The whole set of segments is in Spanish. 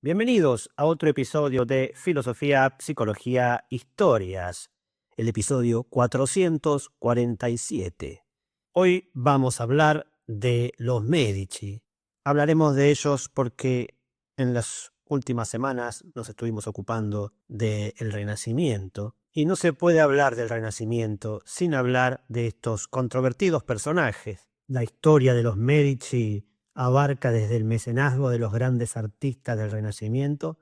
Bienvenidos a otro episodio de Filosofía, Psicología, Historias, el episodio 447. Hoy vamos a hablar de los Medici. Hablaremos de ellos porque en las últimas semanas nos estuvimos ocupando del Renacimiento y no se puede hablar del Renacimiento sin hablar de estos controvertidos personajes. La historia de los Medici abarca desde el mecenazgo de los grandes artistas del Renacimiento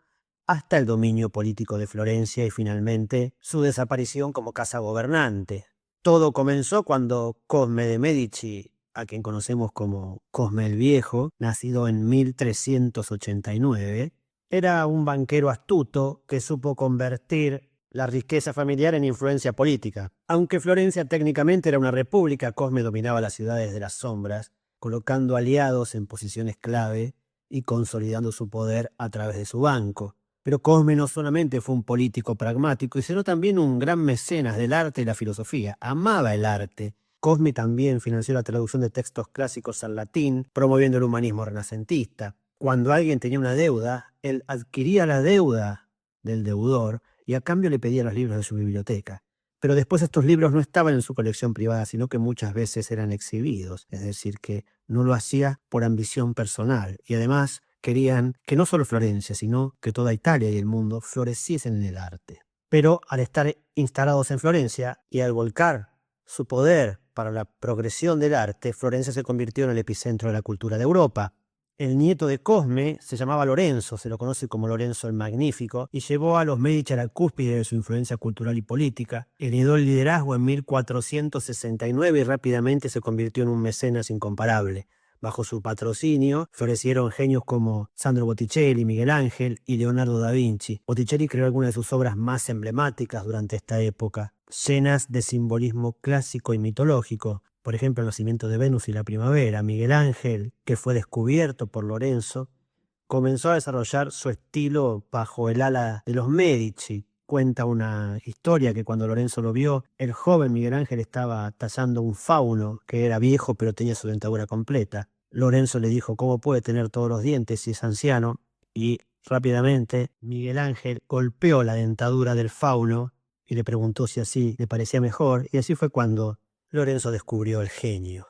hasta el dominio político de Florencia y finalmente su desaparición como casa gobernante. Todo comenzó cuando Cosme de Medici, a quien conocemos como Cosme el Viejo, nacido en 1389, era un banquero astuto que supo convertir la riqueza familiar en influencia política. Aunque Florencia técnicamente era una república, Cosme dominaba las ciudades de las sombras, colocando aliados en posiciones clave y consolidando su poder a través de su banco. Pero Cosme no solamente fue un político pragmático, sino también un gran mecenas del arte y la filosofía. Amaba el arte. Cosme también financió la traducción de textos clásicos al latín, promoviendo el humanismo renacentista. Cuando alguien tenía una deuda, él adquiría la deuda del deudor y a cambio le pedía los libros de su biblioteca. Pero después estos libros no estaban en su colección privada, sino que muchas veces eran exhibidos, es decir, que no lo hacía por ambición personal. Y además querían que no solo Florencia, sino que toda Italia y el mundo floreciesen en el arte. Pero al estar instalados en Florencia y al volcar su poder para la progresión del arte, Florencia se convirtió en el epicentro de la cultura de Europa. El nieto de Cosme se llamaba Lorenzo, se lo conoce como Lorenzo el Magnífico, y llevó a los Medici a la cúspide de su influencia cultural y política. Heredó el liderazgo en 1469 y rápidamente se convirtió en un mecenas incomparable. Bajo su patrocinio florecieron genios como Sandro Botticelli, Miguel Ángel y Leonardo da Vinci. Botticelli creó algunas de sus obras más emblemáticas durante esta época, llenas de simbolismo clásico y mitológico. Por ejemplo, el nacimiento de Venus y la primavera. Miguel Ángel, que fue descubierto por Lorenzo, comenzó a desarrollar su estilo bajo el ala de los Medici. Cuenta una historia que cuando Lorenzo lo vio, el joven Miguel Ángel estaba tallando un fauno que era viejo pero tenía su dentadura completa. Lorenzo le dijo, ¿cómo puede tener todos los dientes si es anciano? Y rápidamente Miguel Ángel golpeó la dentadura del fauno y le preguntó si así le parecía mejor, y así fue cuando Lorenzo descubrió el genio.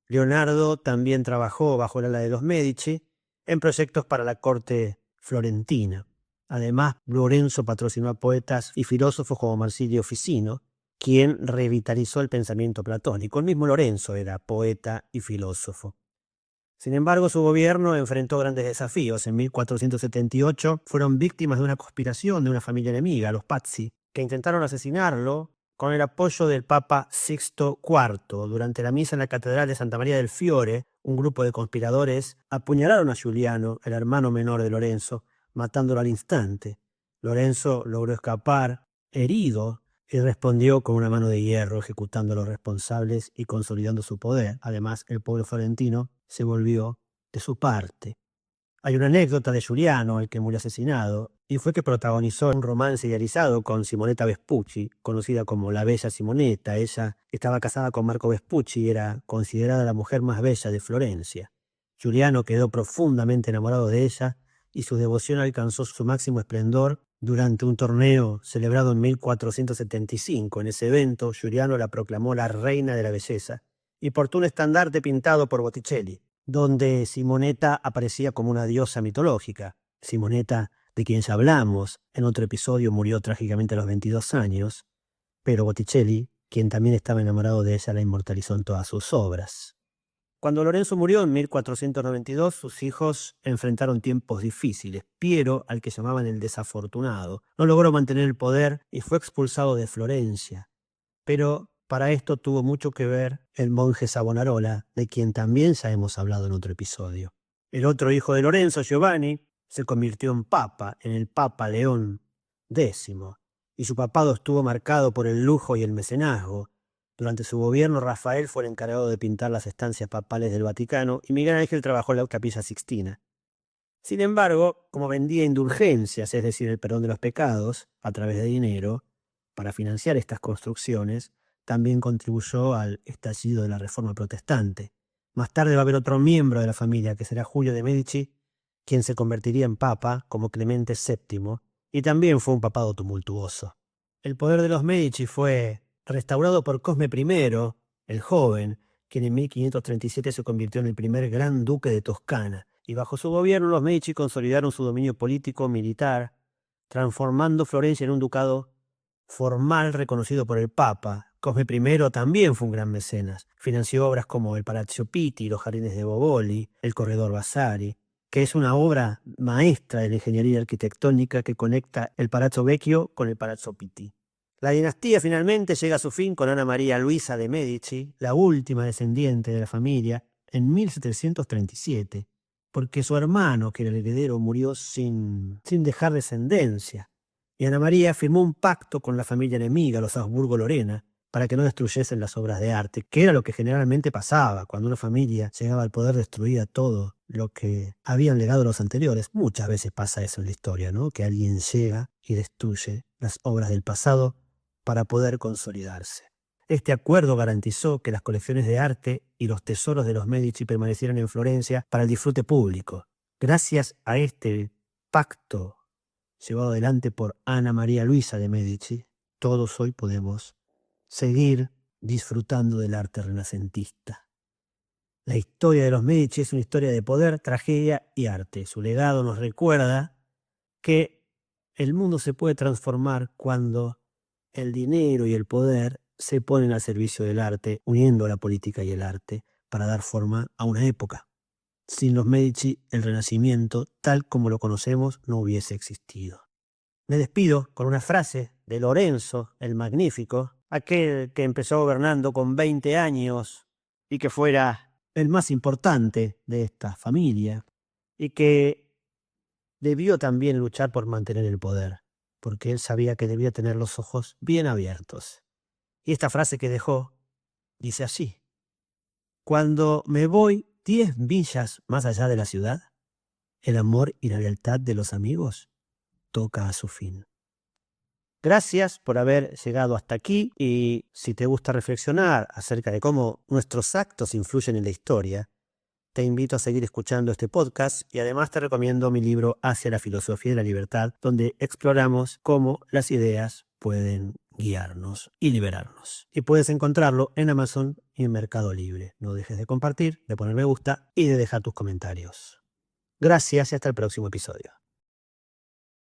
Leonardo también trabajó bajo el ala de los Medici en proyectos para la corte florentina. Además, Lorenzo patrocinó a poetas y filósofos como Marsilio Ficino, quien revitalizó el pensamiento platónico. El mismo Lorenzo era poeta y filósofo. Sin embargo, su gobierno enfrentó grandes desafíos. En 1478 fueron víctimas de una conspiración de una familia enemiga, los Pazzi, que intentaron asesinarlo con el apoyo del Papa Sixto IV. Durante la misa en la Catedral de Santa María del Fiore, un grupo de conspiradores apuñalaron a Giuliano, el hermano menor de Lorenzo, matándolo al instante. Lorenzo logró escapar, herido, y respondió con una mano de hierro, ejecutando a los responsables y consolidando su poder. Además, el pueblo florentino se volvió de su parte. Hay una anécdota de Giuliano, el que murió asesinado, y fue que protagonizó un romance idealizado con Simonetta Vespucci, conocida como la Bella Simonetta. Ella estaba casada con Marco Vespucci y era considerada la mujer más bella de Florencia. Giuliano quedó profundamente enamorado de ella y su devoción alcanzó su máximo esplendor durante un torneo celebrado en 1475. En ese evento, Giuliano la proclamó la reina de la belleza y portó un estandarte pintado por Botticelli, donde Simonetta aparecía como una diosa mitológica. Simonetta, de quien ya hablamos en otro episodio, murió trágicamente a los 22 años, pero Botticelli, quien también estaba enamorado de ella, la inmortalizó en todas sus obras. Cuando Lorenzo murió en 1492, sus hijos enfrentaron tiempos difíciles. Piero, al que llamaban el desafortunado, no logró mantener el poder y fue expulsado de Florencia. Pero para esto tuvo mucho que ver el monje Savonarola, de quien también ya hemos hablado en otro episodio. El otro hijo de Lorenzo, Giovanni, se convirtió en papa, en el Papa León X, y su papado estuvo marcado por el lujo y el mecenazgo. Durante su gobierno, Rafael fue el encargado de pintar las estancias papales del Vaticano y Miguel Ángel trabajó en la Capilla Sixtina. Sin embargo, como vendía indulgencias, es decir, el perdón de los pecados, a través de dinero, para financiar estas construcciones, también contribuyó al estallido de la Reforma Protestante. Más tarde va a haber otro miembro de la familia, que será Julio de Medici, quien se convertiría en papa como Clemente VII, y también fue un papado tumultuoso. El poder de los Medici fue restaurado por Cosme I, el joven, quien en 1537 se convirtió en el primer gran duque de Toscana, y bajo su gobierno los Medici consolidaron su dominio político militar, transformando Florencia en un ducado formal reconocido por el Papa. Cosme I también fue un gran mecenas. Financió obras como el Palazzo Pitti, los jardines de Boboli, el corredor Vasari, que es una obra maestra de la ingeniería arquitectónica que conecta el Palazzo Vecchio con el Palazzo Pitti. La dinastía finalmente llega a su fin con Ana María Luisa de Medici, la última descendiente de la familia, en 1737, porque su hermano, que era el heredero, murió sin dejar descendencia. Y Ana María firmó un pacto con la familia enemiga, los Habsburgo-Lorena, para que no destruyesen las obras de arte, que era lo que generalmente pasaba. Cuando una familia llegaba al poder, destruía todo lo que habían legado los anteriores. Muchas veces pasa eso en la historia, ¿no? Que alguien llega y destruye las obras del pasado para poder consolidarse. Este acuerdo garantizó que las colecciones de arte y los tesoros de los Medici permanecieran en Florencia para el disfrute público. Gracias a este pacto llevado adelante por Ana María Luisa de Medici, todos hoy podemos seguir disfrutando del arte renacentista. La historia de los Medici es una historia de poder, tragedia y arte. Su legado nos recuerda que el mundo se puede transformar cuando el dinero y el poder se ponen al servicio del arte, uniendo la política y el arte para dar forma a una época. Sin los Medici, el Renacimiento, tal como lo conocemos, no hubiese existido. Me despido con una frase de Lorenzo el Magnífico, aquel que empezó gobernando con 20 años y que fuera el más importante de esta familia, y que debió también luchar por mantener el poder, porque él sabía que debía tener los ojos bien abiertos. Y esta frase que dejó dice así: cuando me voy 10 villas más allá de la ciudad, el amor y la lealtad de los amigos toca a su fin. Gracias por haber llegado hasta aquí, y si te gusta reflexionar acerca de cómo nuestros actos influyen en la historia, te invito a seguir escuchando este podcast, y además te recomiendo mi libro Hacia la filosofía de la libertad, donde exploramos cómo las ideas pueden guiarnos y liberarnos. Y puedes encontrarlo en Amazon y en Mercado Libre. No dejes de compartir, de poner me gusta y de dejar tus comentarios. Gracias y hasta el próximo episodio.